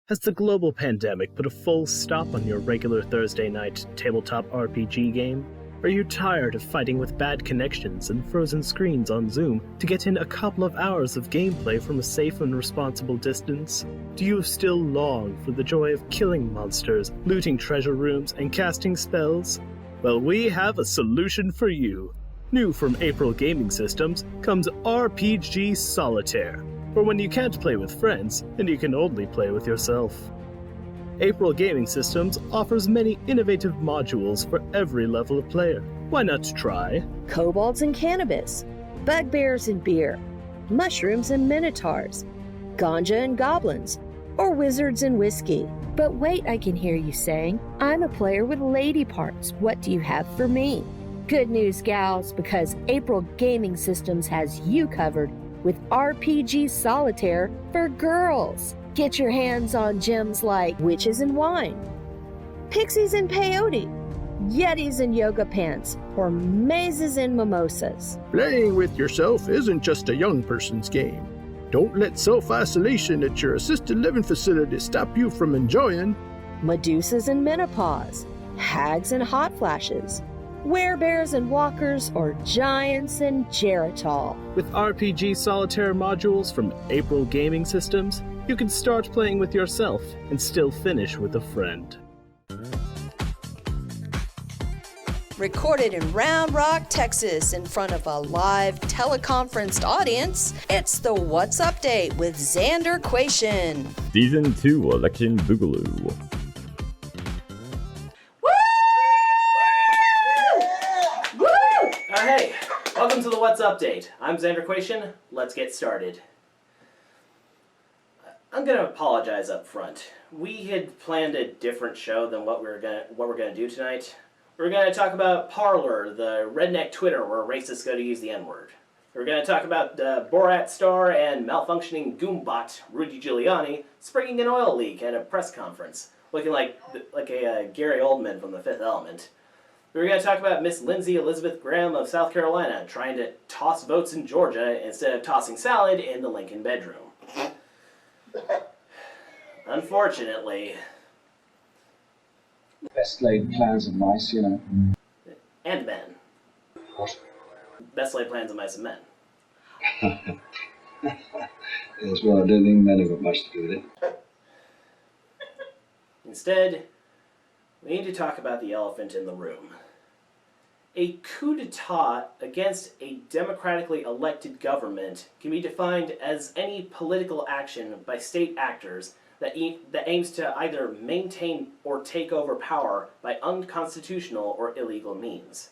Has the global pandemic put a full stop on your regular Thursday night tabletop RPG game? Are you tired of fighting with bad connections and frozen screens on Zoom to get in a couple of hours of gameplay from a safe and responsible distance? Do you still long for the joy of killing monsters, looting treasure rooms, and casting spells? Well, we have a solution for you. New from April Gaming Systems comes RPG Solitaire, for when you can't play with friends and you can only play with yourself. April Gaming Systems offers many innovative modules for every level of player. Why not try kobolds and cannabis, bugbears and beer, mushrooms and minotaurs, ganja and goblins, or wizards and whiskey? But wait, I can hear you saying, I'm a player with lady parts. What do you have for me? Good news, gals, because April Gaming Systems has you covered with RPG Solitaire for girls. Get your hands on gems like witches and wine, pixies and peyote, yetis and yoga pants, or mazes and mimosas. Playing with yourself isn't just a young person's game. Don't let self-isolation at your assisted living facility stop you from enjoying Medusas and menopause, hags and hot flashes, werebears and walkers, or giants and geritol. With RPG Solitaire modules from April Gaming Systems, you can start playing with yourself and still finish with a friend. Recorded in Round Rock, Texas, in front of a live teleconferenced audience, it's the What's Update with Xander Quation. Season 2 Election Boogaloo. Hey, welcome to the What's Update. I'm Xander Quation. Let's get started. I'm gonna apologize up front. We had planned a different show than what we're gonna do tonight. We're gonna talk about Parler, the redneck Twitter where racists go to use the N-word. We're gonna talk about Borat star and malfunctioning goombot Rudy Giuliani springing an oil leak at a press conference, looking like a Gary Oldman from The Fifth Element. We're going to talk about Miss Lindsay Elizabeth Graham of South Carolina trying to toss votes in Georgia instead of tossing salad in the Lincoln bedroom. Unfortunately. Best laid plans of mice, you know. And men. What? Best laid plans of mice and men. Yes, well, I don't think men have got much to do with it. Instead, we need to talk about the elephant in the room. A coup d'etat against a democratically elected government can be defined as any political action by state actors that aims to either maintain or take over power by unconstitutional or illegal means.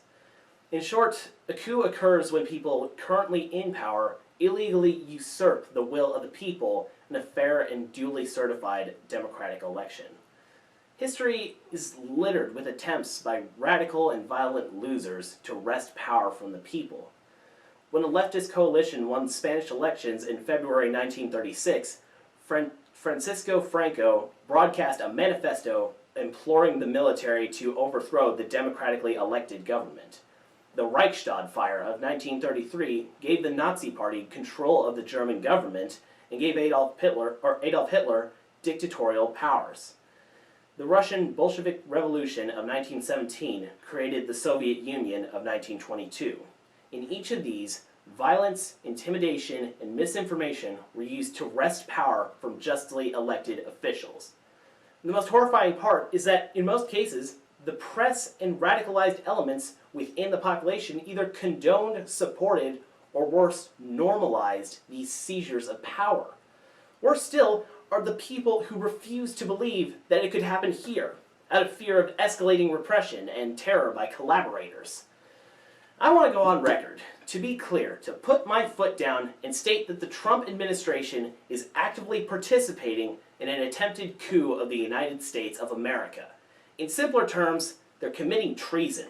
In short, a coup occurs when people currently in power illegally usurp the will of the people in a fair and duly certified democratic election. History is littered with attempts by radical and violent losers to wrest power from the people. When a leftist coalition won Spanish elections in February 1936, Francisco Franco broadcast a manifesto imploring the military to overthrow the democratically elected government. The Reichstag fire of 1933 gave the Nazi Party control of the German government and gave Adolf Hitler dictatorial powers. The Russian Bolshevik Revolution of 1917 created the Soviet Union of 1922. In each of these, violence, intimidation, and misinformation were used to wrest power from justly elected officials. The most horrifying part is that, in most cases, the press and radicalized elements within the population either condoned, supported, or worse, normalized these seizures of power. Worse still, are the people who refuse to believe that it could happen here, out of fear of escalating repression and terror by collaborators. I want to go on record, to be clear, to put my foot down and state that the Trump administration is actively participating in an attempted coup of the United States of America. In simpler terms, they're committing treason.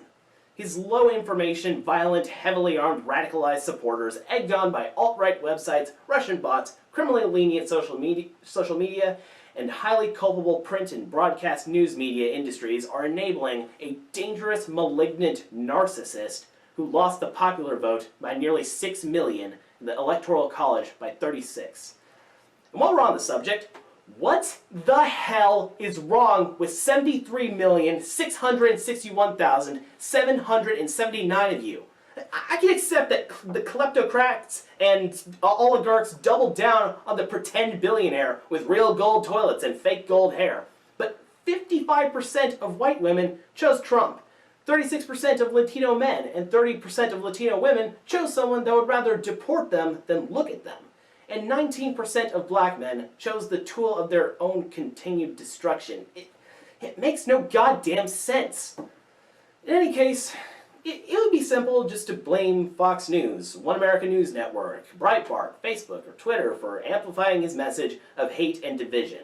His low-information, violent, heavily armed, radicalized supporters, egged on by alt-right websites, Russian bots, criminally lenient social media, and highly culpable print and broadcast news media industries are enabling a dangerous, malignant narcissist who lost the popular vote by nearly 6 million in the Electoral College by 36. And while we're on the subject, What the hell is wrong with 73,661,779 of you? I can accept that the kleptocrats and oligarchs doubled down on the pretend billionaire with real gold toilets and fake gold hair. But 55% of white women chose Trump. 36% of Latino men and 30% of Latino women chose someone that would rather deport them than look at them. And 19% of black men chose the tool of their own continued destruction. It makes no goddamn sense. In any case, it would be simple just to blame Fox News, One American News Network, Breitbart, Facebook, or Twitter for amplifying his message of hate and division.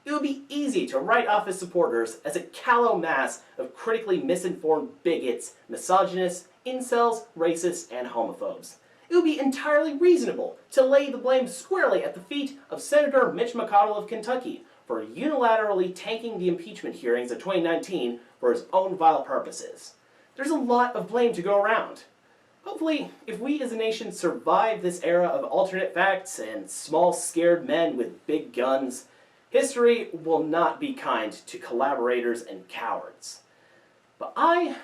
It would be easy to write off his supporters as a callow mass of critically misinformed bigots, misogynists, incels, racists, and homophobes. It would be entirely reasonable to lay the blame squarely at the feet of Senator Mitch McConnell of Kentucky for unilaterally tanking the impeachment hearings of 2019 for his own vile purposes. There's a lot of blame to go around. Hopefully, if we as a nation survive this era of alternate facts and small scared men with big guns, history will not be kind to collaborators and cowards. But I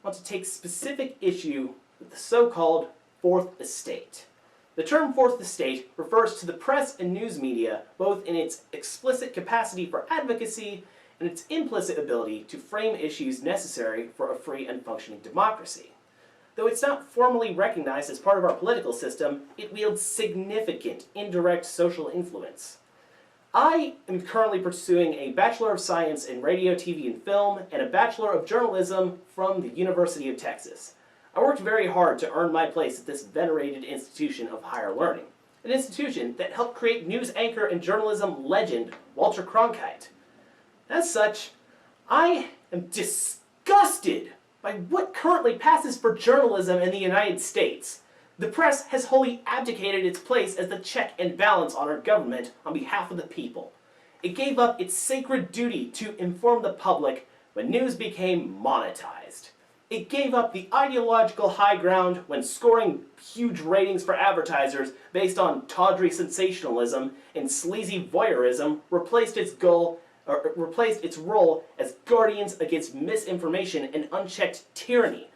want to take specific issue with the so-called Fourth Estate. The term Fourth Estate refers to the press and news media, both in its explicit capacity for advocacy and its implicit ability to frame issues necessary for a free and functioning democracy. Though it's not formally recognized as part of our political system, it wields significant indirect social influence. I am currently pursuing a Bachelor of Science in Radio, TV, and Film and a Bachelor of Journalism from the University of Texas. I worked very hard to earn my place at this venerated institution of higher learning, an institution that helped create news anchor and journalism legend Walter Cronkite. As such, I am disgusted by what currently passes for journalism in the United States. The press has wholly abdicated its place as the check and balance on our government on behalf of the people. It gave up its sacred duty to inform the public when news became monetized. It gave up the ideological high ground when scoring huge ratings for advertisers based on tawdry sensationalism and sleazy voyeurism replaced its role as guardians against misinformation and unchecked tyranny.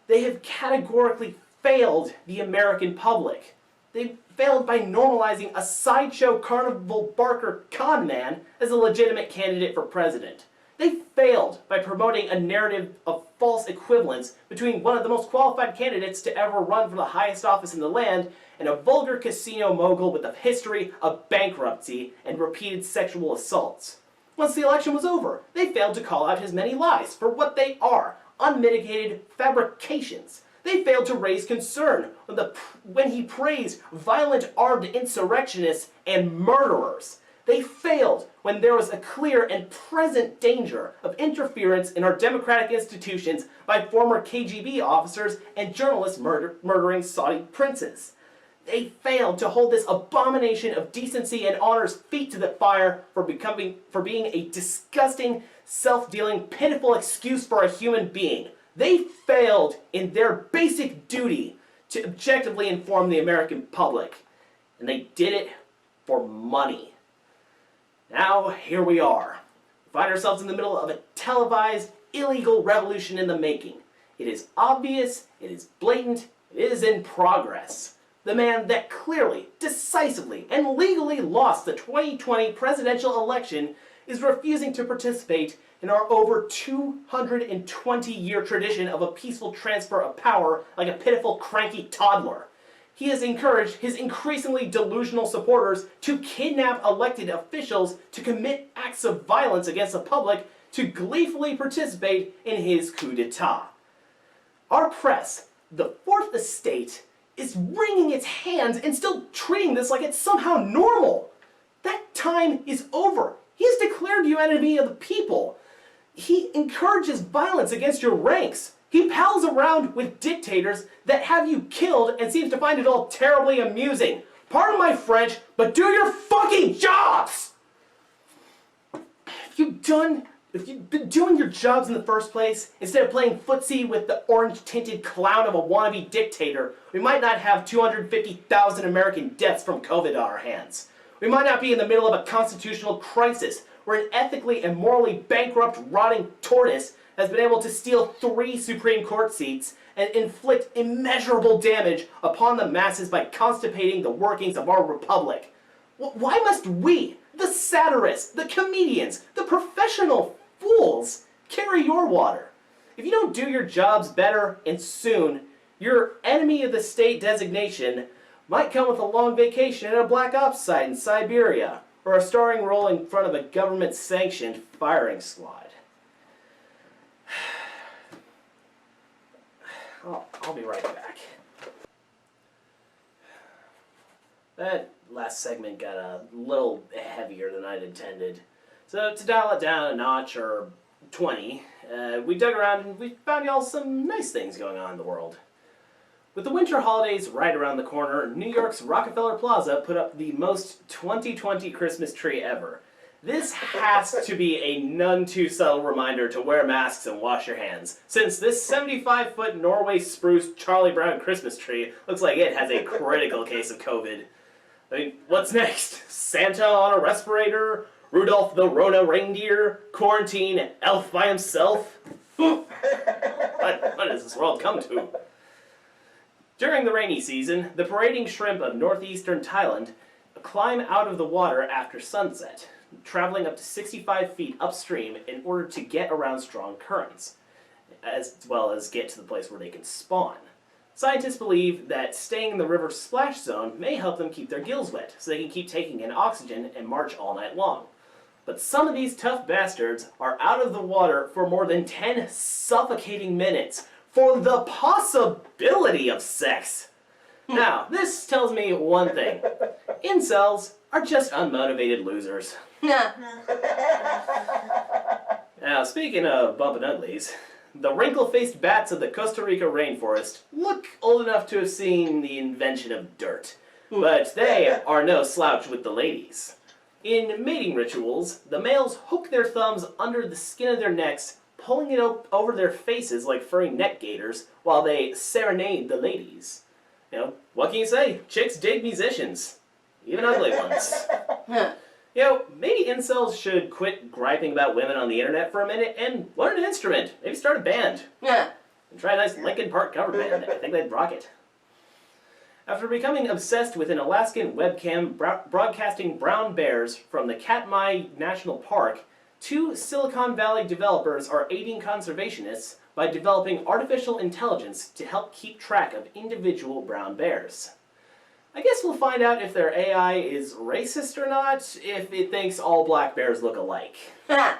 They have categorically failed the American public. They failed by normalizing a sideshow carnival barker con man as a legitimate candidate for president. They failed by promoting a narrative of false equivalence between one of the most qualified candidates to ever run for the highest office in the land and a vulgar casino mogul with a history of bankruptcy and repeated sexual assaults. Once the election was over, they failed to call out his many lies for what they are, unmitigated fabrications. They failed to raise concern when he praised violent armed insurrectionists and murderers. They failed when there was a clear and present danger of interference in our democratic institutions by former KGB officers and journalists murdering Saudi princes. They failed to hold this abomination of decency and honor's feet to the fire for being a disgusting, self-dealing, pitiful excuse for a human being. They failed in their basic duty to objectively inform the American public. And they did it for money. Now, here we are. We find ourselves in the middle of a televised, illegal revolution in the making. It is obvious, it is blatant, it is in progress. The man that clearly, decisively, and legally lost the 2020 presidential election is refusing to participate in our over 220-year tradition of a peaceful transfer of power like a pitiful, cranky toddler. He has encouraged his increasingly delusional supporters to kidnap elected officials to commit acts of violence against the public to gleefully participate in his coup d'etat. Our press, the Fourth Estate, is wringing its hands and still treating this like it's somehow normal. That time is over. He has declared you enemy of the people. He encourages violence against your ranks. He pals around with dictators that have you killed and seems to find it all terribly amusing. Pardon my French, but do your fucking jobs! If you've been doing your jobs in the first place, instead of playing footsie with the orange-tinted clown of a wannabe dictator, we might not have 250,000 American deaths from COVID on our hands. We might not be in the middle of a constitutional crisis where an ethically and morally bankrupt, rotting tortoise has been able to steal 3 Supreme Court seats and inflict immeasurable damage upon the masses by constipating the workings of our republic. Why must we, the satirists, the comedians, the professional fools, carry your water? If you don't do your jobs better and soon, your enemy of the state designation might come with a long vacation at a black ops site in Siberia, or a starring role in front of a government-sanctioned firing squad. I'll be right back. That last segment got a little heavier than I'd intended. So to dial it down a notch, or 20, we dug around and we found y'all some nice things going on in the world. With the winter holidays right around the corner, New York's Rockefeller Plaza put up the most 2020 Christmas tree ever. This has to be a none too subtle reminder to wear masks and wash your hands, since this 75-foot Norway spruce Charlie Brown Christmas tree looks like it has a critical case of COVID. I mean, what's next? Santa on a respirator? Rudolph the Rona reindeer? Quarantine elf by himself? What has this world come to? During the rainy season, the parading shrimp of northeastern Thailand climb out of the water after sunset, traveling up to 65 feet upstream in order to get around strong currents, as well as get to the place where they can spawn. Scientists believe that staying in the river's splash zone may help them keep their gills wet, so they can keep taking in oxygen and march all night long. But some of these tough bastards are out of the water for more than 10 suffocating minutes for the possibility of sex. Now, this tells me one thing. Incels are just unmotivated losers. Now, speaking of bumping uglies, the wrinkle-faced bats of the Costa Rica rainforest look old enough to have seen the invention of dirt, but they are no slouch with the ladies. In mating rituals, the males hook their thumbs under the skin of their necks, pulling it over their faces like furry neck gaiters, while they serenade the ladies. You know, what can you say? Chicks dig musicians. Even ugly ones. You know, maybe incels should quit griping about women on the internet for a minute and learn an instrument. Maybe start a band. And try a nice Linkin Park cover band. I think they'd rock it. After becoming obsessed with an Alaskan webcam broadcasting brown bears from the Katmai National Park, 2 Silicon Valley developers are aiding conservationists by developing artificial intelligence to help keep track of individual brown bears. I guess we'll find out if their AI is racist or not, if it thinks all black bears look alike. I'm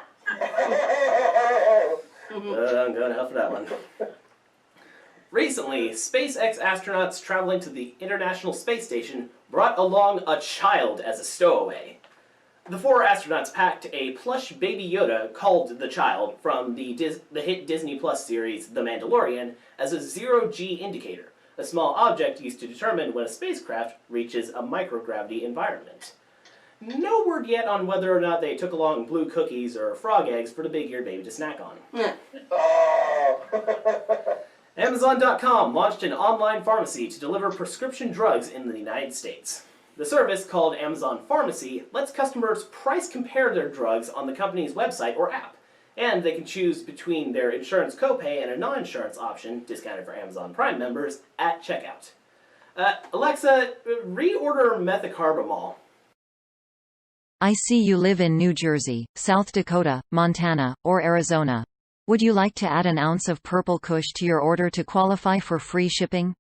going to help for that one. Recently, SpaceX astronauts traveling to the International Space Station brought along a child as a stowaway. The 4 astronauts packed a plush Baby Yoda called the Child from the hit Disney Plus series The Mandalorian as a zero-G indicator, a small object used to determine when a spacecraft reaches a microgravity environment. No word yet on whether or not they took along blue cookies or frog eggs for the big-eared baby to snack on. Amazon.com launched an online pharmacy to deliver prescription drugs in the United States. The service, called Amazon Pharmacy, lets customers price compare their drugs on the company's website or app, and they can choose between their insurance copay and a non-insurance option, discounted for Amazon Prime members, at checkout. Alexa, reorder methacarbamol. I see you live in New Jersey, South Dakota, Montana, or Arizona. Would you like to add an ounce of Purple Kush to your order to qualify for free shipping?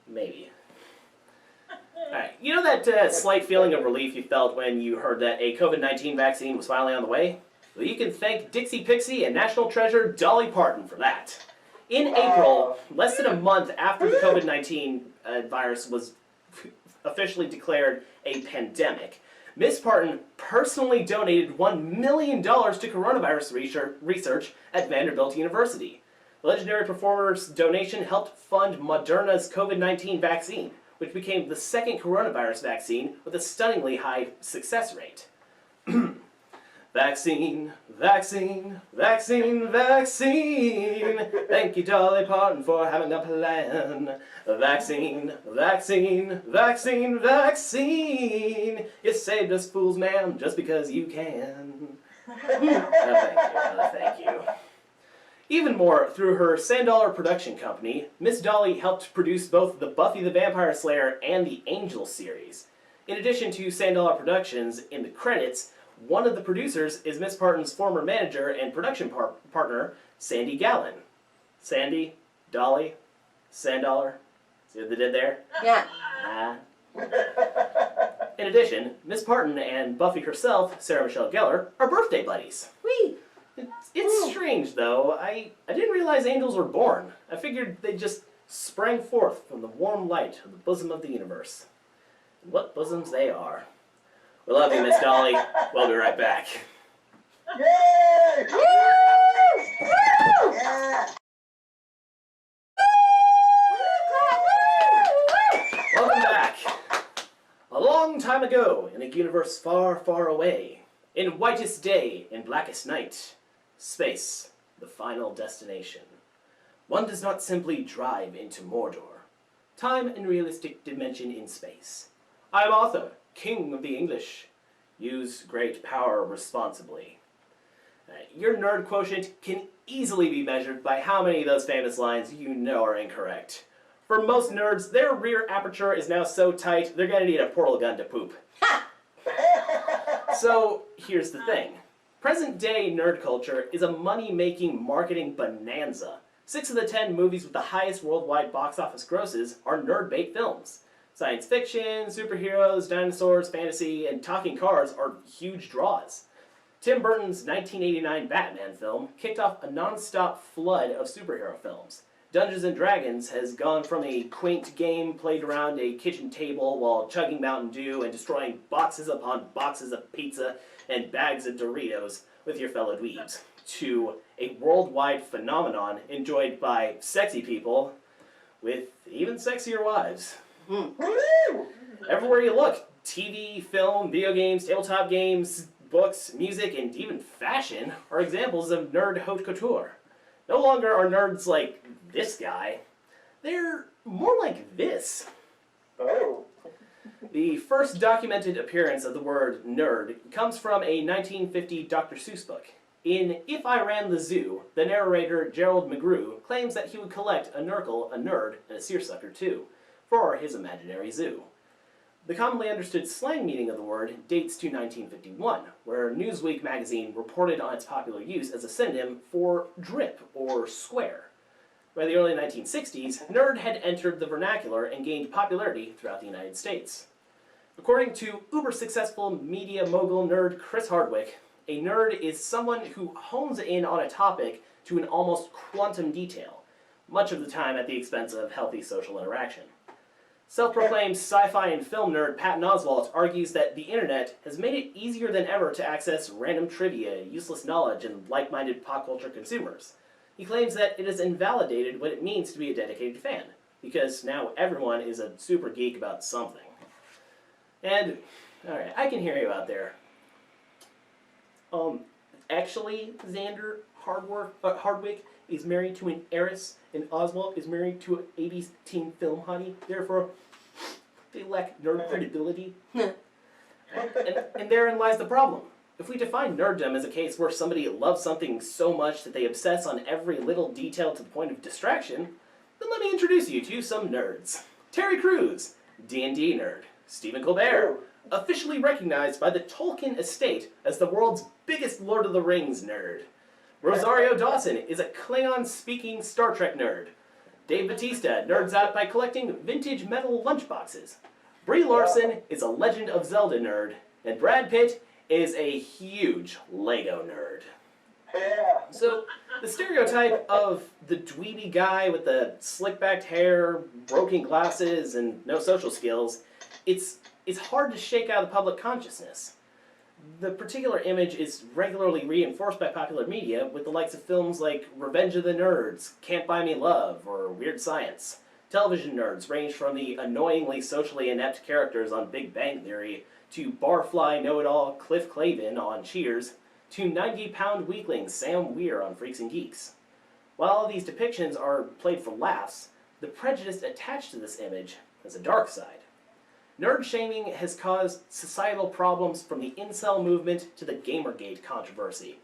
Maybe. Alright, you know that slight feeling of relief you felt when you heard that a COVID-19 vaccine was finally on the way? Well, you can thank Dixie Pixie and National Treasure Dolly Parton for that. In April, less than a month after the COVID-19 virus was officially declared a pandemic, Miss Parton personally donated $1 million to coronavirus research at Vanderbilt University. The legendary performer's donation helped fund Moderna's COVID-19 vaccine, which became the second coronavirus vaccine with a stunningly high success rate. Vaccine, vaccine, vaccine, vaccine. Thank you, Dolly Parton, for having a plan. Vaccine, vaccine, vaccine, vaccine. You saved us fools, ma'am, just because you can. Thank you, thank you. Even more, through her $10 production company, Miss Dolly helped produce both the Buffy the Vampire Slayer and the Angel series. In addition to $10 Productions, in the credits, one of the producers is Miss Parton's former manager and production partner, Sandy Gallen. Sandy, Dolly, $10. See what they did there? Yeah. In addition, Miss Parton and Buffy herself, Sarah Michelle Gellar, are birthday buddies. Whee! It's strange, though. I didn't realize angels were born. I figured they just sprang forth from the warm light of the bosom of the universe. And what bosoms they are. We love you, Miss Dolly. We'll be right back. Yay! Woo! Woo! Yeah. Welcome back. A long time ago, in a universe far, far away, in whitest day and blackest night, space, the final destination. One does not simply drive into Mordor. Time and realistic dimension in space. I am Arthur, King of the English. Use great power responsibly. Your nerd quotient can easily be measured by how many of those famous lines you know are incorrect. For most nerds, their rear aperture is now so tight, they're gonna need a portal gun to poop. So, here's the thing. Present-day nerd culture is a money-making marketing bonanza. 6 of the 10 movies with the highest worldwide box office grosses are nerd-bait films. Science fiction, superheroes, dinosaurs, fantasy, and talking cars are huge draws. Tim Burton's 1989 Batman film kicked off a non-stop flood of superhero films. Dungeons & Dragons has gone from a quaint game played around a kitchen table while chugging Mountain Dew and destroying boxes upon boxes of pizza and bags of Doritos with your fellow dweebs, to a worldwide phenomenon enjoyed by sexy people with even sexier wives. Everywhere you look, TV, film, video games, tabletop games, books, music, and even fashion are examples of nerd haute couture. No longer are nerds like this guy. They're more like this. Oh. The first documented appearance of the word nerd comes from a 1950 Dr. Seuss book. In If I Ran the Zoo, the narrator Gerald McGrew claims that he would collect a nurgle, a nerd, and a seersucker too, for his imaginary zoo. The commonly understood slang meaning of the word dates to 1951, where Newsweek magazine reported on its popular use as a synonym for drip or square. By the early 1960s, nerd had entered the vernacular and gained popularity throughout the United States. According to uber-successful media mogul nerd Chris Hardwick, a nerd is someone who hones in on a topic to an almost quantum detail, much of the time at the expense of healthy social interaction. Self-proclaimed sci-fi and film nerd Patton Oswalt argues that the internet has made it easier than ever to access random trivia, useless knowledge, and like-minded pop culture consumers. He claims that it has invalidated what it means to be a dedicated fan, because now everyone is a super geek about something. And, alright, I can hear you out there. Actually, Xander Hardwick is married to an heiress, and Oswald is married to an 80s teen film hottie. Therefore, they lack nerd credibility. and therein lies the problem. If we define nerddom as a case where somebody loves something so much that they obsess on every little detail to the point of distraction, then let me introduce you to some nerds. Terry Crews, D&D nerd. Stephen Colbert, officially recognized by the Tolkien estate as the world's biggest Lord of the Rings nerd. Rosario Dawson is a Klingon-speaking Star Trek nerd. Dave Bautista nerds out by collecting vintage metal lunchboxes. Brie Larson is a Legend of Zelda nerd. And Brad Pitt is a huge Lego nerd. So, the stereotype of the dweeby guy with the slick-backed hair, broken glasses, and no social skills, it's hard to shake out of the public consciousness. The particular image is regularly reinforced by popular media with the likes of films like Revenge of the Nerds, Can't Buy Me Love, or Weird Science. Television nerds range from the annoyingly socially inept characters on Big Bang Theory to barfly know-it-all Cliff Clavin on Cheers, to 90-pound weakling Sam Weir on Freaks and Geeks. While all these depictions are played for laughs, the prejudice attached to this image has a dark side. Nerd shaming has caused societal problems from the incel movement to the Gamergate controversy.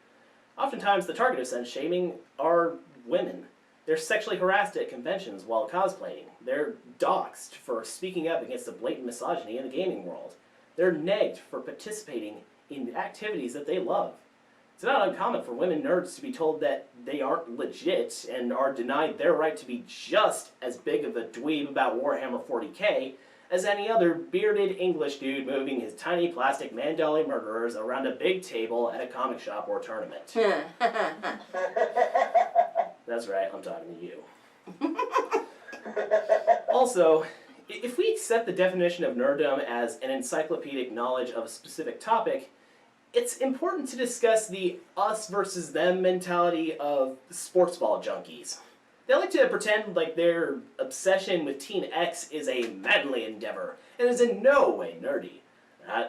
Oftentimes, the target of such shaming are women. They're sexually harassed at conventions while cosplaying. They're doxxed for speaking up against the blatant misogyny in the gaming world. They're negged for participating in activities that they love. It's not uncommon for women nerds to be told that they aren't legit and are denied their right to be just as big of a dweeb about Warhammer 40k as any other bearded English dude moving his tiny plastic Mandalay murderers around a big table at a comic shop or tournament. That's right, I'm talking to you. Also, if we accept the definition of nerddom as an encyclopedic knowledge of a specific topic, it's important to discuss the us versus them mentality of sports ball junkies. They like to pretend like their obsession with Team X is a manly endeavor, and is in no way nerdy.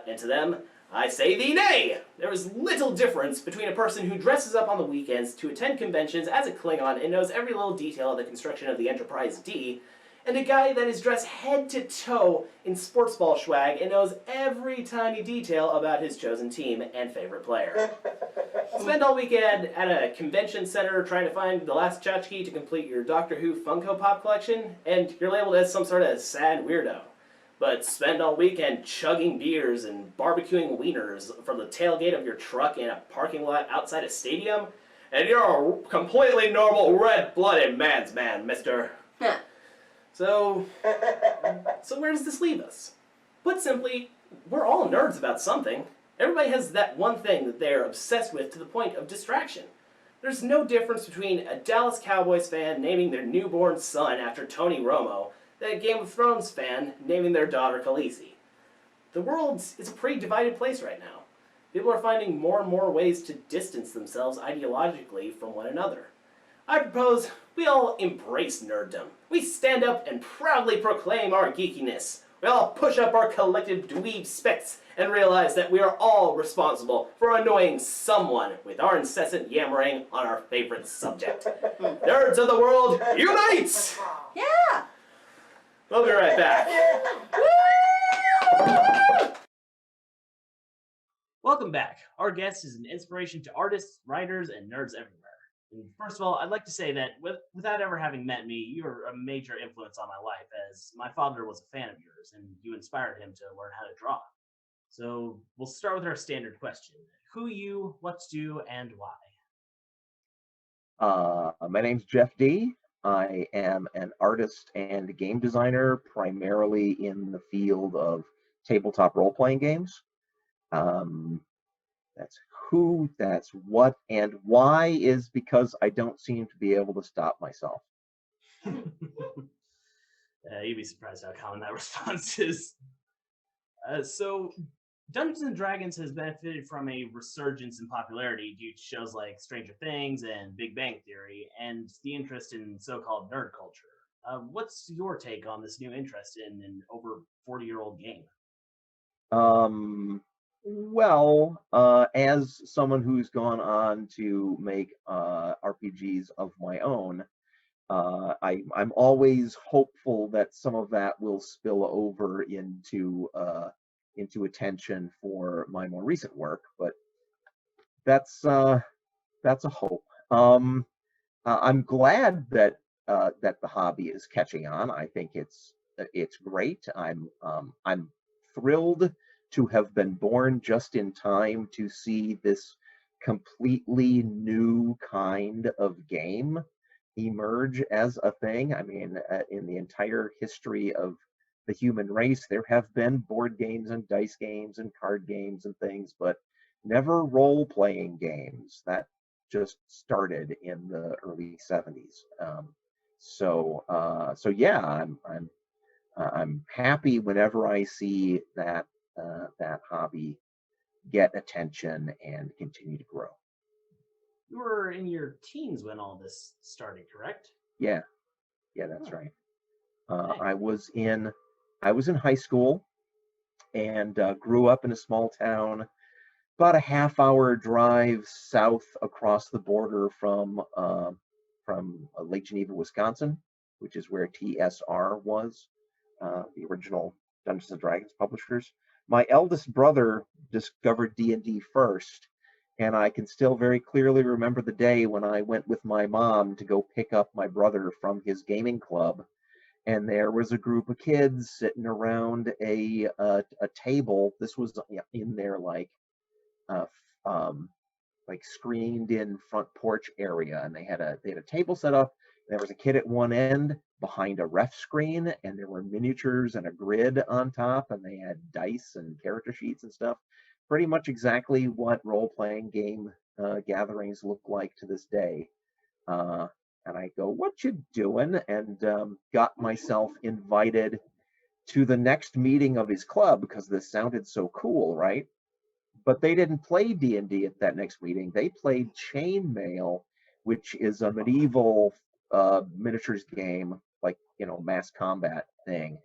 And to them, I say thee nay! There is little difference between a person who dresses up on the weekends to attend conventions as a Klingon and knows every little detail of the construction of the Enterprise D, and a guy that is dressed head to toe in sports ball swag and knows every tiny detail about his chosen team and favorite player. Spend all weekend at a convention center trying to find the last tchotchke to complete your Doctor Who Funko Pop collection, and you're labeled as some sort of sad weirdo. But spend all weekend chugging beers and barbecuing wieners from the tailgate of your truck in a parking lot outside a stadium, and you're a completely normal red-blooded man's man, mister. So where does this leave us? Put simply, we're all nerds about something. Everybody has that one thing that they're obsessed with to the point of distraction. There's no difference between a Dallas Cowboys fan naming their newborn son after Tony Romo than a Game of Thrones fan naming their daughter Khaleesi. The world is a pretty divided place right now. People are finding more and more ways to distance themselves ideologically from one another. I propose we all embrace nerddom. We stand up and proudly proclaim our geekiness. We all push up our collective dweeb specs and realize that we are all responsible for annoying someone with our incessant yammering on our favorite subject. Nerds of the world, unite! Yeah! We'll be right back. Welcome back. Our guest is an inspiration to artists, writers, and nerds everywhere. And first of all, I'd like to say that without ever having met me, you are a major influence on my life, as my father was a fan of yours, and you inspired him to learn how to draw. So we'll start with our standard question. Who you, what to do, and why? My name's Jeff D. I am an artist and game designer, primarily in the field of tabletop role-playing games. That's who, that's what, and why is because I don't seem to be able to stop myself. You'd be surprised how common that response is. So, Dungeons & Dragons has benefited from a resurgence in popularity due to shows like Stranger Things and Big Bang Theory, and the interest in so-called nerd culture. What's your take on this new interest in an over 40-year-old game? Well, as someone who's gone on to make RPGs of my own, I'm always hopeful that some of that will spill over into attention for my more recent work, but that's a hope. I'm glad that the hobby is catching on. I think it's great. I'm thrilled to have been born just in time to see this completely new kind of game emerge as a thing. I mean, in the entire history of the human race, there have been board games and dice games and card games and things, but never role-playing games. That just started in the early 70s. So yeah, I'm happy whenever I see that hobby get attention and continue to grow. You were in your teens when all this started, correct? Yeah, that's right. I was in high school and grew up in a small town about a half-hour drive south across the border from Lake Geneva, Wisconsin, which is where TSR was, the original Dungeons and Dragons publishers. My eldest brother discovered D&D first, and I can still very clearly remember the day when I went with my mom to go pick up my brother from his gaming club, and there was a group of kids sitting around a table. This was in their uh, screened in front porch area, and they had a table set up. There was a kid at one end behind a ref screen, and there were miniatures and a grid on top, and they had dice and character sheets and stuff. Pretty much exactly what role-playing game gatherings look like to this day. And I go, "What you doing?" And got myself invited to the next meeting of his club because this sounded so cool, right? But they didn't play D&D at that next meeting. They played Chainmail, which is a medieval miniatures game, like, mass combat thing.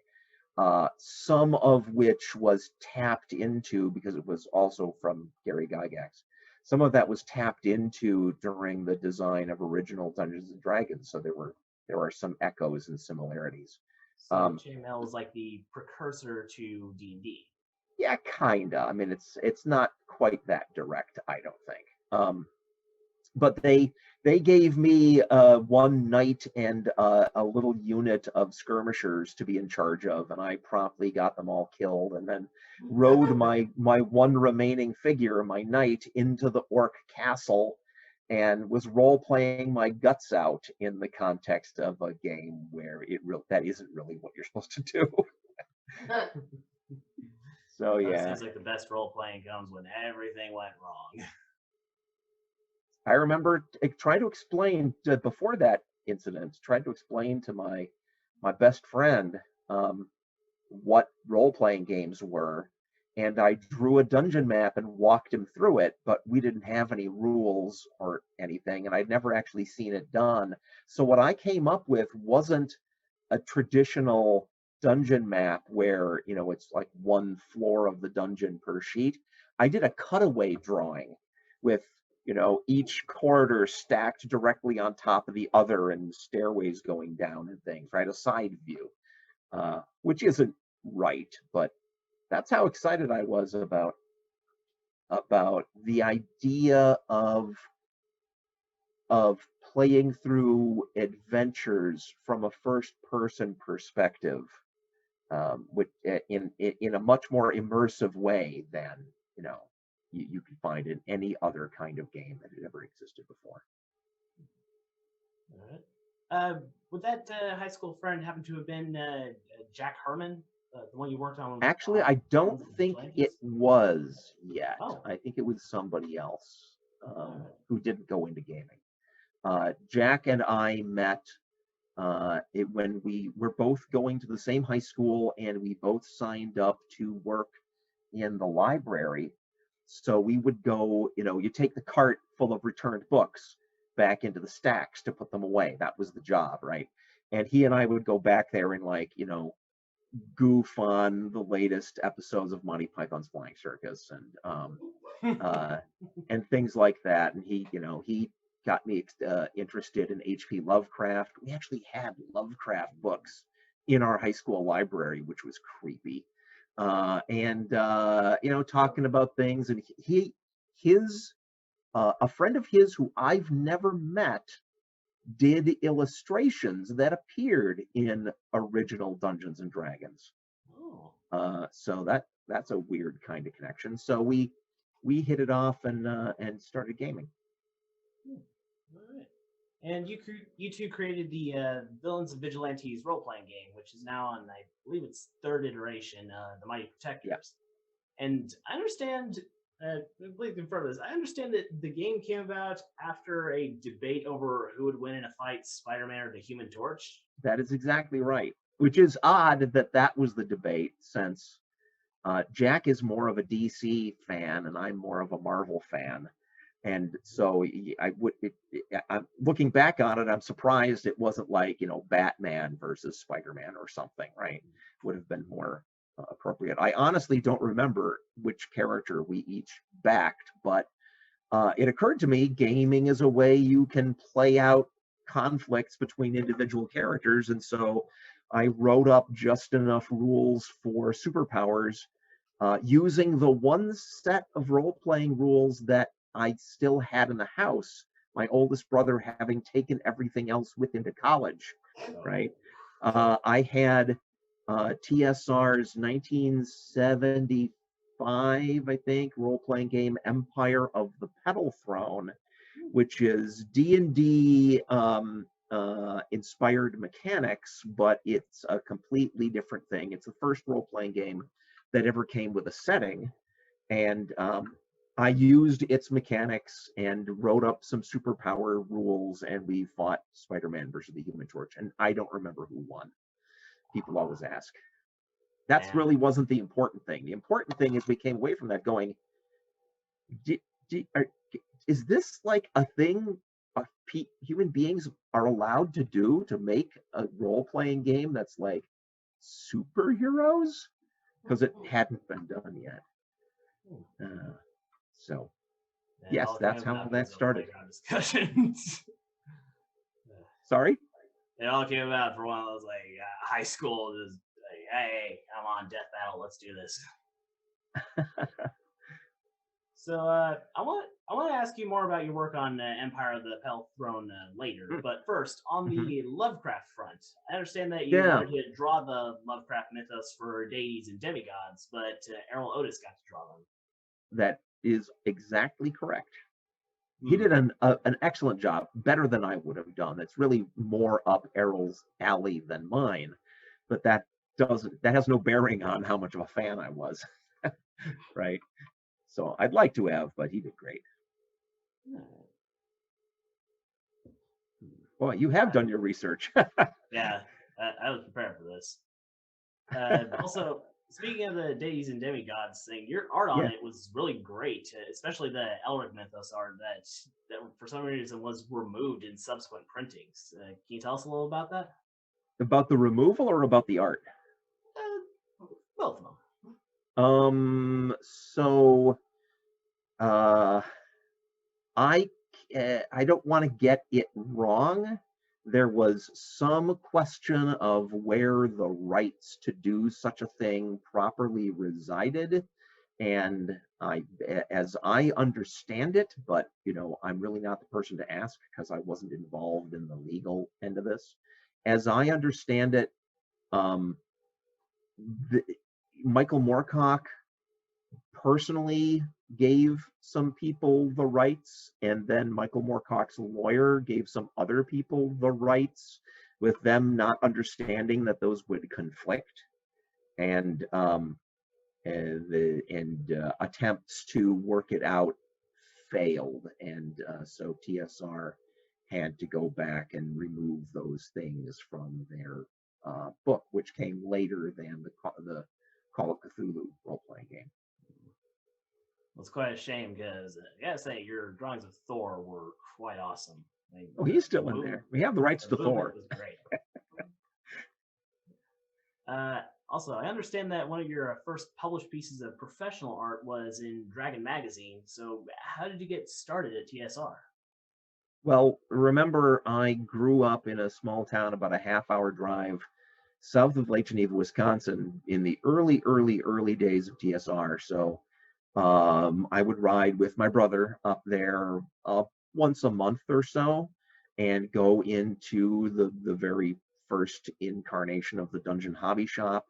Some of which was tapped into, because it was also from Gary Gygax. Some of that was tapped into during the design of original Dungeons and Dragons. So there are some echoes and similarities. So Chainmail is like the precursor to D&D. Yeah, kinda. I mean, it's not quite that direct, I don't think. But they gave me one night and a little unit of skirmishers to be in charge of, and I promptly got them all killed, and then rode my one remaining figure, my knight, into the orc castle, and was role playing my guts out in the context of a game where that isn't really what you're supposed to do. So That yeah, seems like the best role playing comes when everything went wrong. I remember trying to explain before that incident, tried to explain to my best friend what role playing games were, and I drew a dungeon map and walked him through it, but we didn't have any rules or anything, and I'd never actually seen it done. So what I came up with wasn't a traditional dungeon map where it's like one floor of the dungeon per sheet. I did a cutaway drawing with each corridor stacked directly on top of the other and stairways going down and things, right? A side view, which isn't right, but that's how excited I was about the idea of playing through adventures from a first-person perspective, which in a much more immersive way than you can find in any other kind of game that had ever existed before. All right. Would that high school friend happen to have been Jack Herman, the one you worked on? Actually, I don't think it was yet. Oh. I think it was somebody else who didn't go into gaming. Jack and I met when we were both going to the same high school, and we both signed up to work in the library. So we would go, you take the cart full of returned books back into the stacks to put them away. That was the job, right? And he and I would go back there and goof on the latest episodes of Monty Python's Flying Circus and things like that. And he got me interested in H.P. Lovecraft. We actually had Lovecraft books in our high school library, which was creepy. And talking about things, and a friend of his who I've never met did illustrations that appeared in original Dungeons and Dragons. Oh. So that's a weird kind of connection. So we hit it off and started gaming. All right. And you two created the Villains and Vigilantes role-playing game, which is now on, I believe it's third iteration, the Mighty Protectors. Yep. And I understand, I believe in front of this, I understand that the game came about after a debate over who would win in a fight, Spider-Man or the Human Torch. That is exactly right. Which is odd that was the debate, since Jack is more of a DC fan and I'm more of a Marvel fan. And so I'm looking back on it, I'm surprised it wasn't like, Batman versus Spider-Man or something, right? Would have been more appropriate. I honestly don't remember which character we each backed, but it occurred to me gaming is a way you can play out conflicts between individual characters, and so I wrote up just enough rules for superpowers using the one set of role-playing rules that I still had in the house, my oldest brother having taken everything else with him to college, right? I had TSR's 1975, I think, role-playing game Empire of the Petal Throne, which is D&D inspired mechanics, but it's a completely different thing. It's the first role-playing game that ever came with a setting, and I used its mechanics and wrote up some superpower rules, and we fought Spider-Man versus the Human Torch, and I don't remember who won. People always ask. That's really wasn't the important thing. The important thing is we came away from that going, is this like a thing human beings are allowed to do, to make a role-playing game that's like superheroes? Because it hadn't been done yet. So, yes, that's how that started. Discussions. Sorry? It all came about for one of those like high school, just like, hey, I'm on Death Battle, let's do this. So I want to ask you more about your work on Empire of the Petal Throne later. But first, on the Lovecraft front, I understand that you wanted to draw the Lovecraft mythos for deities and demigods, but Errol Otis got to draw them. That is exactly correct. He did an excellent job, better than I would have done. It's really more up Errol's alley than mine, but that has no bearing on how much of a fan I was, right? So I'd like to have, but he did great. Boy, you have done your research. Yeah, I was prepared for this. Also, speaking of the deities and demigods thing, your art on it was really great, especially the Elric mythos art that for some reason was removed in subsequent printings. Can you tell us a little about that? About the removal or about the art? Both of them. So I don't want to get it wrong. There was some question of where the rights to do such a thing properly resided, and as I understand it, but I'm really not the person to ask because I wasn't involved in the legal end of this. As I understand it, Michael Moorcock personally gave some people the rights, and then Michael Moorcock's lawyer gave some other people the rights, with them not understanding that those would conflict, and attempts to work it out failed, and so TSR had to go back and remove those things from their book, which came later than the Call of Cthulhu role-playing game. Well, it's quite a shame because I gotta say your drawings of Thor were quite awesome. He's still in there. We have the rights to Thor. Was great. Also, I understand that one of your first published pieces of professional art was in Dragon Magazine. So, how did you get started at TSR? Well, remember, I grew up in a small town about a half-hour drive south of Lake Geneva, Wisconsin, in the early days of TSR. So I would ride with my brother up there once a month or so and go into the very first incarnation of the Dungeon Hobby Shop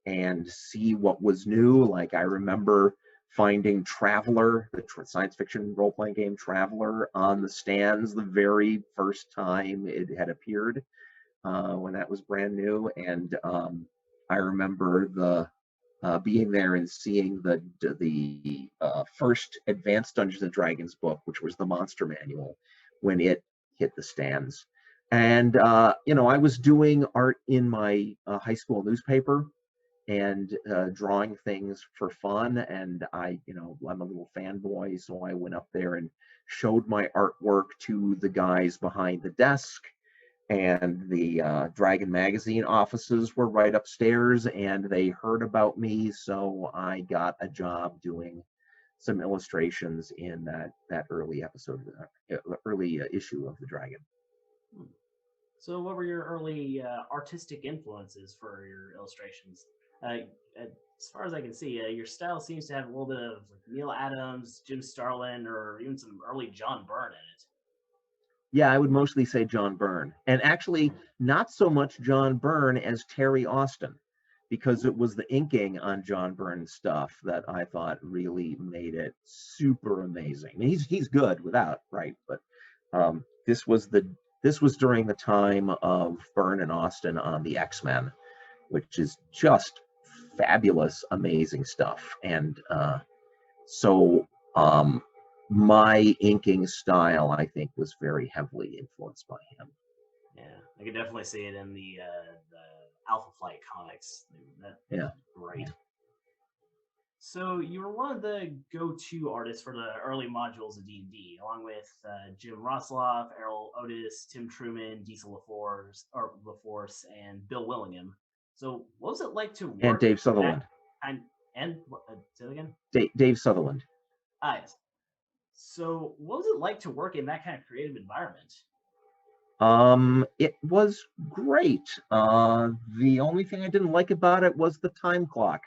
and see what was new. Like, I remember finding Traveller, the science fiction role-playing game Traveller, on the stands the very first time it had appeared, when that was brand new. And I remember being there and seeing the first Advanced Dungeons and Dragons book, which was the Monster Manual, when it hit the stands. And I was doing art in my high school newspaper and drawing things for fun. And I'm a little fanboy, so I went up there and showed my artwork to the guys behind the desk. and the Dragon Magazine offices were right upstairs, and they heard about me, so I got a job doing some illustrations in that early episode, early issue of the Dragon. So, what were your early artistic influences for your illustrations? As far as I can see, your style seems to have a little bit of like Neil Adams, Jim Starlin, or even some early John Byrne in it. Yeah, I would mostly say John Byrne, and actually not so much John Byrne as Terry Austin, because it was the inking on John Byrne's stuff that I thought really made it super amazing. I mean, he's good without, right? But this was during the time of Byrne and Austin on the X-Men, which is just fabulous, amazing stuff. And so my inking style, I think, was very heavily influenced by him. Yeah, I could definitely see it in the Alpha Flight comics. Yeah, great. So you were one of the go-to artists for the early modules of D&D, along with Jim Rosloff, Errol Otis, Tim Truman, Diesel LaForce, and Bill Willingham. So what was it like to work? And Dave Sutherland. Say it again. Dave Sutherland. Ah, yes. So what was it like to work in that kind of creative environment? It was great. The only thing I didn't like about it was the time clock.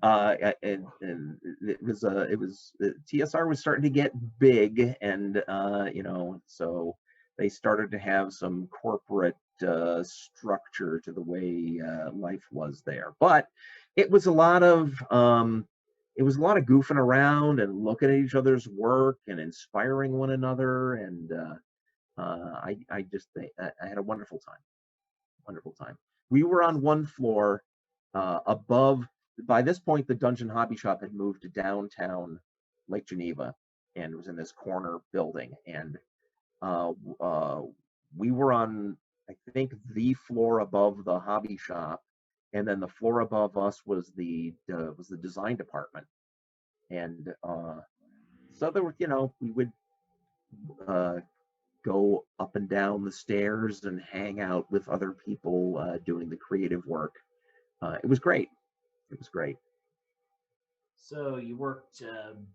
TSR was starting to get big, and so they started to have some corporate structure to the way life was there. But it was a lot of goofing around and looking at each other's work and inspiring one another, and I just think I had a wonderful time. We were on one floor above. By this point, the Dungeon Hobby Shop had moved to downtown Lake Geneva and was in this corner building. And we were on, I think, the floor above the hobby shop, and then the floor above us was the design department. And so there were, we would go up and down the stairs and hang out with other people doing the creative work. It was great. So you worked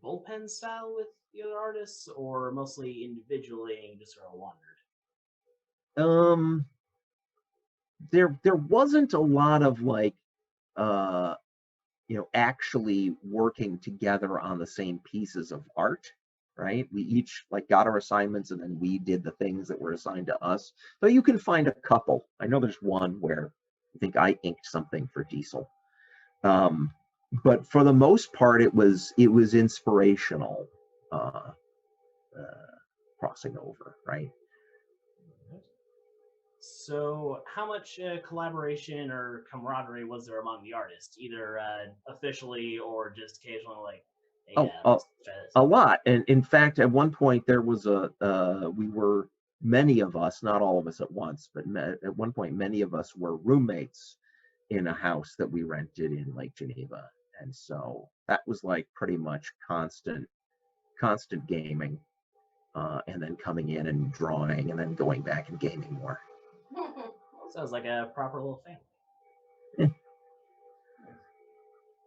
bullpen style with the other artists, or mostly individually and just sort of wandered? There wasn't a lot of actually working together on the same pieces of art, right? We each got our assignments, and then we did the things that were assigned to us. Though you can find a couple. I know there's one where I think I inked something for Diesel. But for the most part, it was inspirational crossing over, right? So how much collaboration or camaraderie was there among the artists, either officially or just occasionally, hey, a lot. And in fact, at one point there was many of us, not all of us at once, but at one point many of us were roommates in a house that we rented in Lake Geneva. And so that was pretty much constant gaming, and then coming in and drawing and then going back and gaming more. Sounds like a proper little family.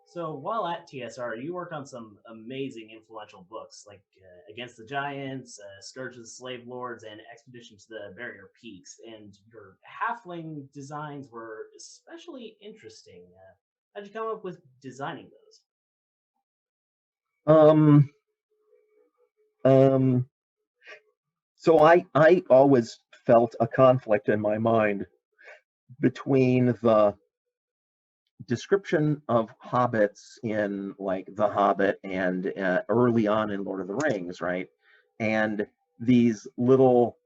So while at TSR, you worked on some amazing influential books like Against the Giants, Scourge of the Slave Lords, and Expedition to the Barrier Peaks. And your halfling designs were especially interesting. How'd you come up with designing those? So I always felt a conflict in my mind between the description of hobbits in The Hobbit and early on in Lord of the Rings, right? And these little,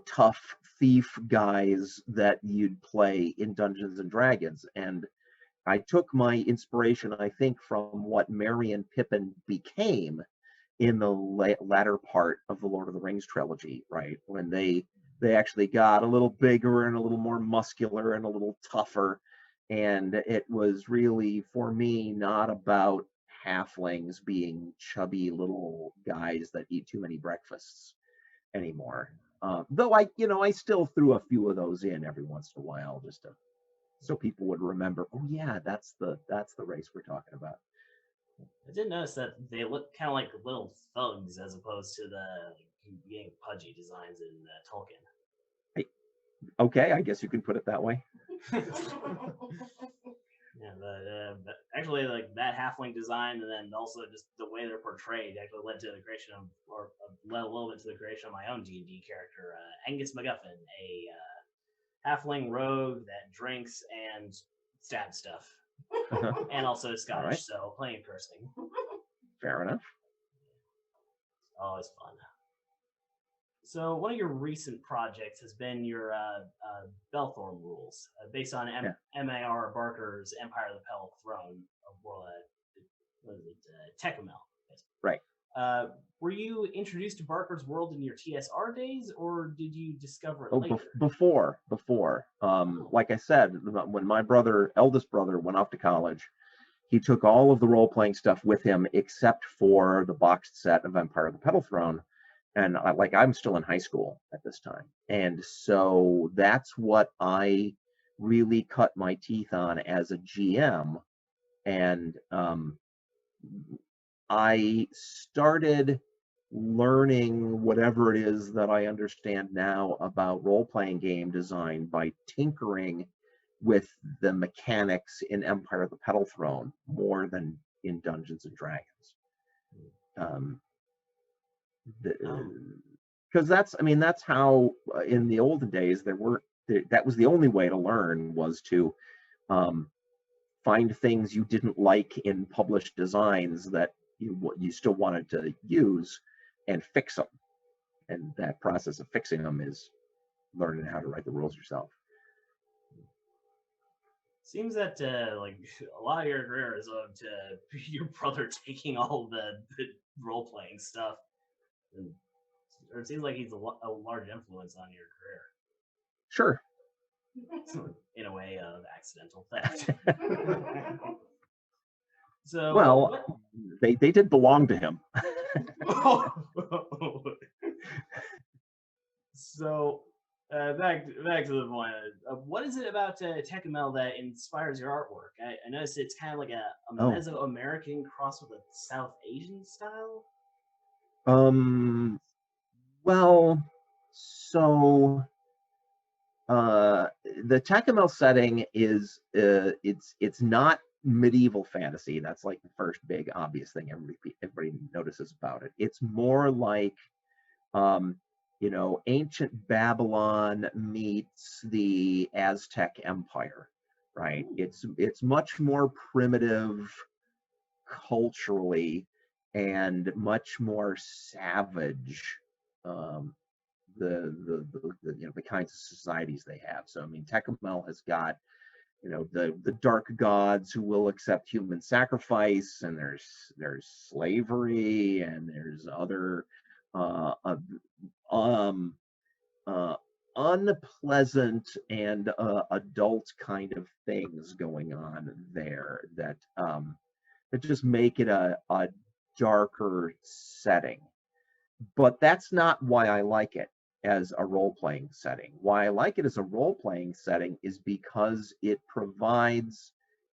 tough thief guys that you'd play in Dungeons and Dragons. And I took my inspiration, I think, from what Merry and Pippin became in the latter part of the Lord of the Rings trilogy, right? When they actually got a little bigger and a little more muscular and a little tougher. And it was really, for me, not about halflings being chubby little guys that eat too many breakfasts anymore. Though I still threw a few of those in every once in a while, just so people would remember. Oh yeah, that's the race we're talking about. I did notice that they look kind of like little thugs as opposed to the being pudgy designs in Tolkien. Okay, I guess you can put it that way. Yeah, but actually, like that halfling design, and then also just the way they're portrayed, actually led to the creation of, or led a little bit to the creation of my own D&D character, Angus MacGuffin, a halfling rogue that drinks and stabs stuff, and also is Scottish, right. so plenty of cursing. Fair enough. Always fun. So one of your recent projects has been your Belthorn rules, based on M.A.R. Barker's Empire of the Pale Throne, what is it, Tecumel. Right. Were you introduced to Barker's world in your TSR days, or did you discover it later? Before. Like I said, when my eldest brother, went off to college, he took all of the role-playing stuff with him except for the boxed set of Empire of the Petal Throne. And I'm still in high school at this time. And so that's what I really cut my teeth on as a GM. And I started learning whatever it is that I understand now about role-playing game design by tinkering with the mechanics in Empire of the Petal Throne more than in Dungeons and Dragons. Because that's how in the olden days that was the only way to learn, was to find things you didn't like in published designs that you still wanted to use and fix them. And that process of fixing them is learning how to write the rules yourself. Seems that a lot of your career is owed to your brother taking all the role-playing stuff. Or it seems like he's a large influence on your career. Sure. In a way of accidental theft. So well, they did belong to him. So back to the point. What is it about Tecumel that inspires your artwork? I noticed it's kind of like a Mesoamerican cross with a South Asian style. Well, so the Tecumel setting is it's not medieval fantasy. That's like the first big obvious thing everybody notices about it. It's more like ancient Babylon meets the Aztec Empire, right? It's much more primitive culturally and much more savage. The kinds of societies they have. So Tecumel has got the dark gods who will accept human sacrifice, and there's slavery, and there's other unpleasant and adult kind of things going on there that just make it a darker setting. But that's not why I like it as a role-playing setting. Why I like it as a role-playing setting is because it provides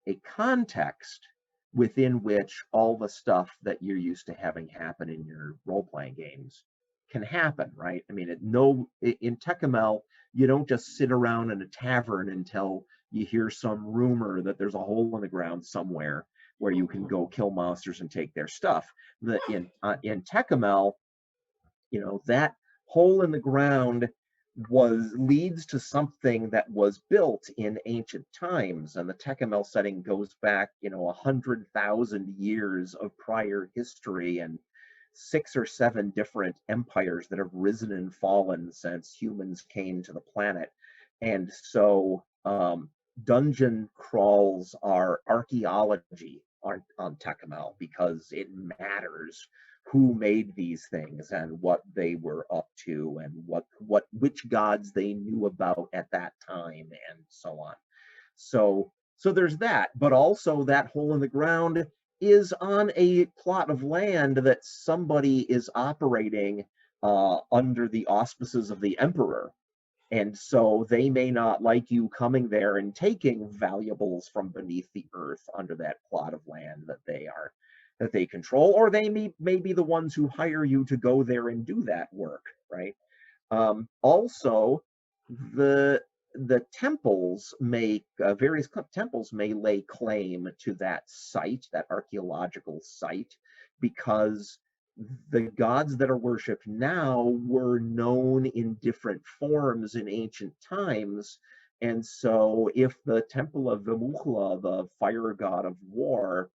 a context within which all the stuff that you're used to having happen in your role-playing games can happen, right? In Tecumel, you don't just sit around in a tavern until you hear some rumor that there's a hole in the ground somewhere where you can go kill monsters and take their stuff. In Tecumel, that hole in the ground leads to something that was built in ancient times, and the Tecumel setting goes back 100,000 years of prior history and 6 or 7 different empires that have risen and fallen since humans came to the planet. And so dungeon crawls are archaeology on Tecumel because it matters who made these things and what they were up to and which gods they knew about at that time and so on. So there's that, but also that hole in the ground is on a plot of land that somebody is operating under the auspices of the emperor. And so they may not like you coming there and taking valuables from beneath the earth under that plot of land that they control, or they may be the ones who hire you to go there and do that work, right? Also, the temples may various temples may lay claim to that site, that archaeological site, because the gods that are worshipped now were known in different forms in ancient times. And so if the temple of Vimukhla, the fire god of war,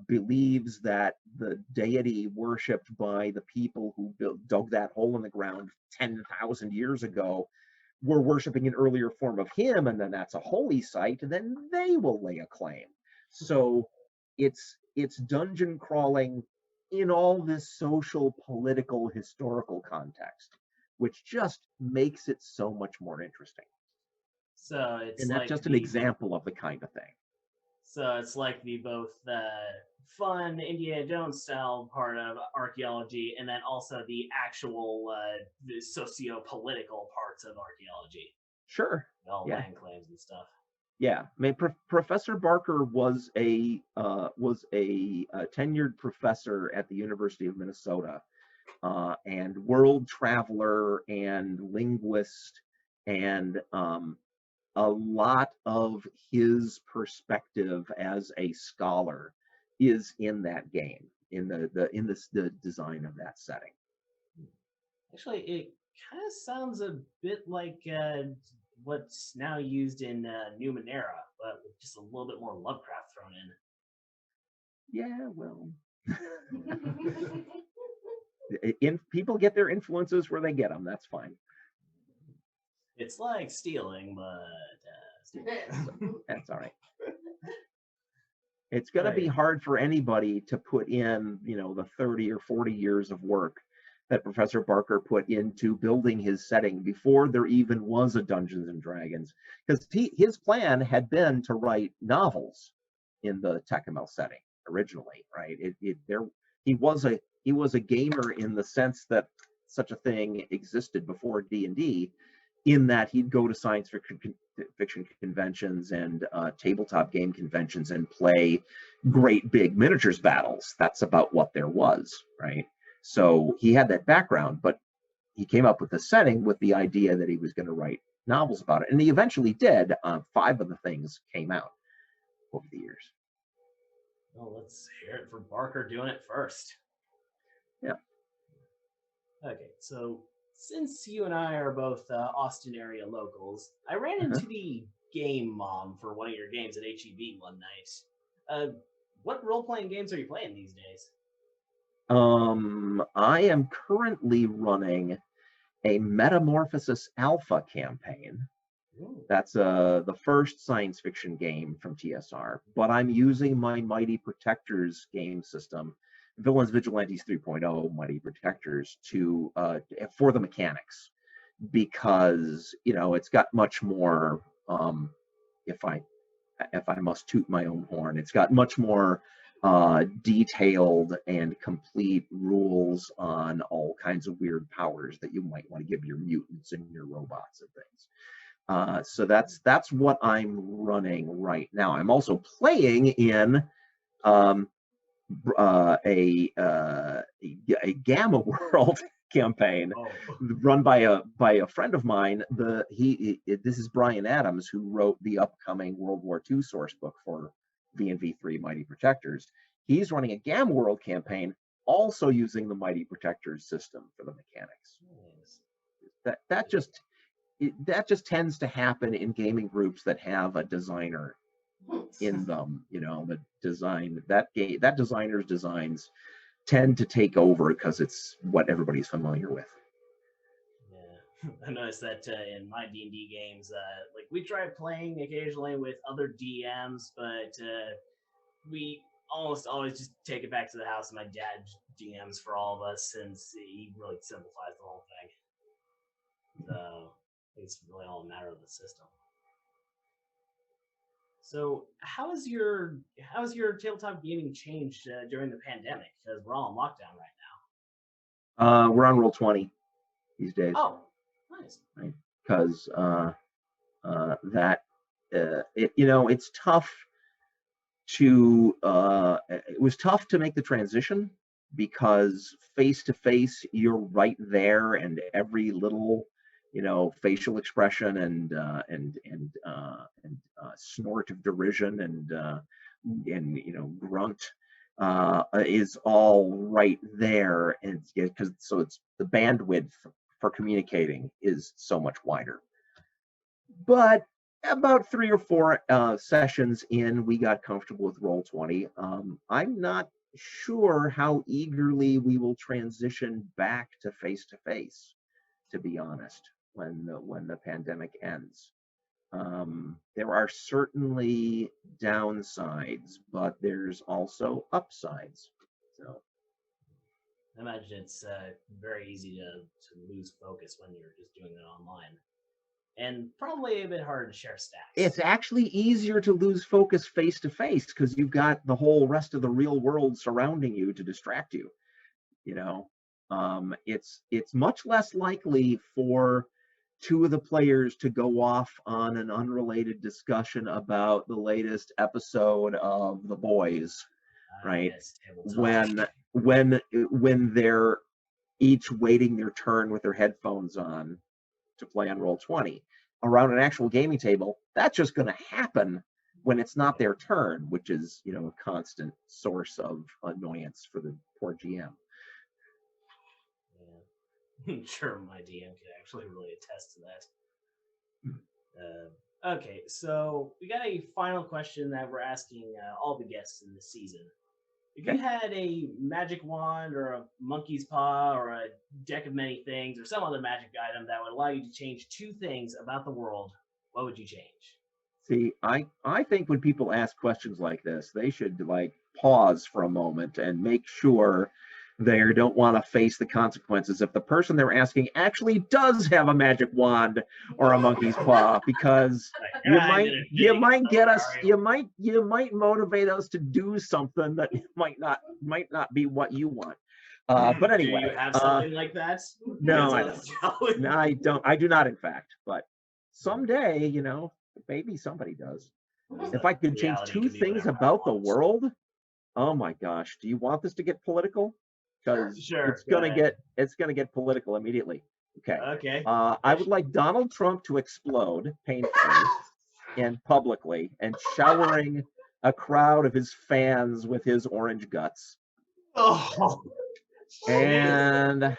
believes that the deity worshipped by the people who dug that hole in the ground 10,000 years ago were worshiping an earlier form of him, and then that's a holy site, then they will lay a claim. So it's dungeon crawling in all this social, political, historical context, which just makes it so much more interesting. So it's and that's like just an example of the kind of thing. So it's like the both fun Indiana Jones style part of archaeology, and then also the actual the socio-political parts of archaeology. Sure. All Yeah. land claims and stuff. Yeah, I mean, Professor Barker was a tenured professor at the University of Minnesota, and world traveler and linguist, and a lot of his perspective as a scholar is in that game, in the design of that setting. Actually, it kind of sounds a bit like what's now used in Numenera, but with just a little bit more Lovecraft thrown in. Yeah, well, people get their influences where they get them. That's fine. It's like stealing, but that's all right. It's going to be hard for anybody to put in, the 30 or 40 years of work that Professor Barker put into building his setting before there even was a Dungeons and Dragons, because his plan had been to write novels in the Tecumseh setting originally, right? He was a gamer in the sense that such a thing existed before D&D, in that he'd go to science fiction conventions and tabletop game conventions and play great big miniatures battles. That's about what there was, right? So he had that background, but he came up with the setting with the idea that he was going to write novels about it. And he eventually did. 5 of the things came out over the years. Well, let's hear it for Barker doing it first. Yeah. Okay, so since you and I are both Austin area locals, I ran into the game mom for one of your games at HEB one night. What role-playing games are you playing these days? I am currently running a Metamorphosis Alpha campaign. Ooh. That's the first science fiction game from TSR, but I'm using my Mighty Protectors game system, Villains Vigilantes 3.0 Mighty Protectors, for the mechanics, because it's got much more, if I must toot my own horn, it's got much more detailed and complete rules on all kinds of weird powers that you might want to give your mutants and your robots and things. So that's what I'm running right now. I'm also playing in a Gamma World campaign run by a friend of mine. This is Brian Adams, who wrote the upcoming World War II source book for V&V3 Mighty Protectors. He's running a Gamma World campaign, also using the Mighty Protectors system for the mechanics. That just tends to happen in gaming groups that have a designer in them. The design that designer's designs tend to take over because it's what everybody's familiar with. Yeah, I noticed that in my D&D games, we try playing occasionally with other DMs, but we almost always just take it back to the house, and my dad DMs for all of us, since he really simplifies the whole thing. So it's really all a matter of the system. So how has your tabletop gaming changed during the pandemic? Because we're all in lockdown right We're on Roll20 these days. Oh, nice. Right? Because it's tough to it was tough to make the transition because face to face you're right there, and every little facial expression and snort of derision and grunt is all right there, and because it's the bandwidth for communicating is so much wider. But about 3 or 4 sessions in, we got comfortable with Roll20. I'm not sure how eagerly we will transition back to face, to be honest, when the pandemic ends. There are certainly downsides, but there's also upsides. So I imagine it's very easy to lose focus when you're just doing it online. And probably a bit harder to share stats. It's actually easier to lose focus face to face because you've got the whole rest of the real world surrounding you to distract you. It's much less likely for 2 of the players to go off on an unrelated discussion about the latest episode of The Boys, right? When they're each waiting their turn with their headphones on to play on Roll20. Around an actual gaming table, that's just going to happen when it's not their turn, which is, a constant source of annoyance for the poor GM. Yeah. I'm sure my DM could actually really attest to that. Okay, so we got a final question that we're asking all the guests in this season. If you had a magic wand or a monkey's paw or a deck of many things or some other magic item that would allow you to change 2 things about the world, what would you change? See, I think when people ask questions like this, they should pause for a moment and make sure they don't want to face the consequences if the person they're asking actually does have a magic wand or a monkey's paw, because you might motivate us to do something that might not be what you want. But anyway, do you have something like that? No, I don't. No, I don't. I do not, in fact. But someday, maybe somebody does. If I could change 2 things about the world, oh my gosh, do you want this to get political? Because it's gonna get political immediately. Okay. I would like Donald Trump to explode painfully and publicly and showering a crowd of his fans with his orange guts. Oh. And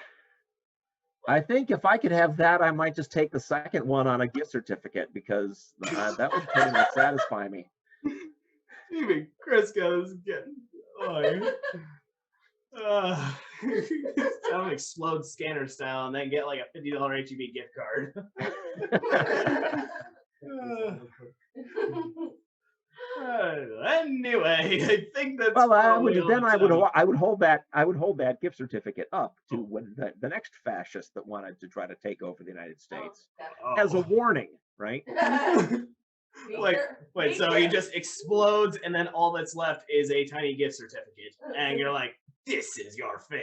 I think if I could have that, I might just take the second one on a gift certificate, because that would pretty much satisfy me. Even Crisco is getting. Some explode scanner style and then get like a $50 HEB gift card. Anyway, I think that's. Well, I would hold that gift certificate up to when the next fascist that wanted to try to take over the United States as a warning, right? Wait, so he just explodes and then all that's left is a tiny gift certificate, and you're like, this is your fate.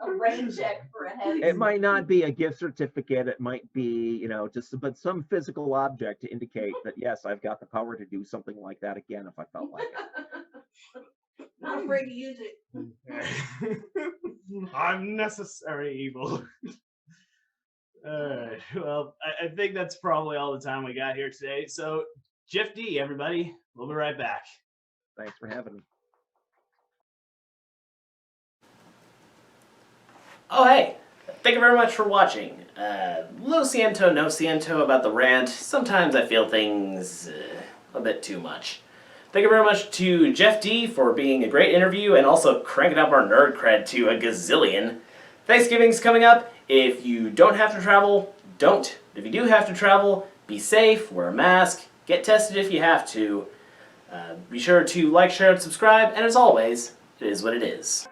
A rain check for a heavy. It might not be a gift certificate. It might be, but some physical object to indicate that, yes, I've got the power to do something like that again if I felt like it. Not afraid to use it. I'm necessary evil. Alright, well, I think that's probably all the time we got here today. So, Jeff D, everybody, we'll be right back. Thanks for having me. Oh, hey! Thank you very much for watching. Lo siento, no siento about the rant. Sometimes I feel things a bit too much. Thank you very much to Jeff D for being a great interview and also cranking up our nerd cred to a gazillion. Thanksgiving's coming up. If you don't have to travel, don't. If you do have to travel, be safe, wear a mask, get tested if you have to. Be sure to like, share, and subscribe, and as always, it is what it is.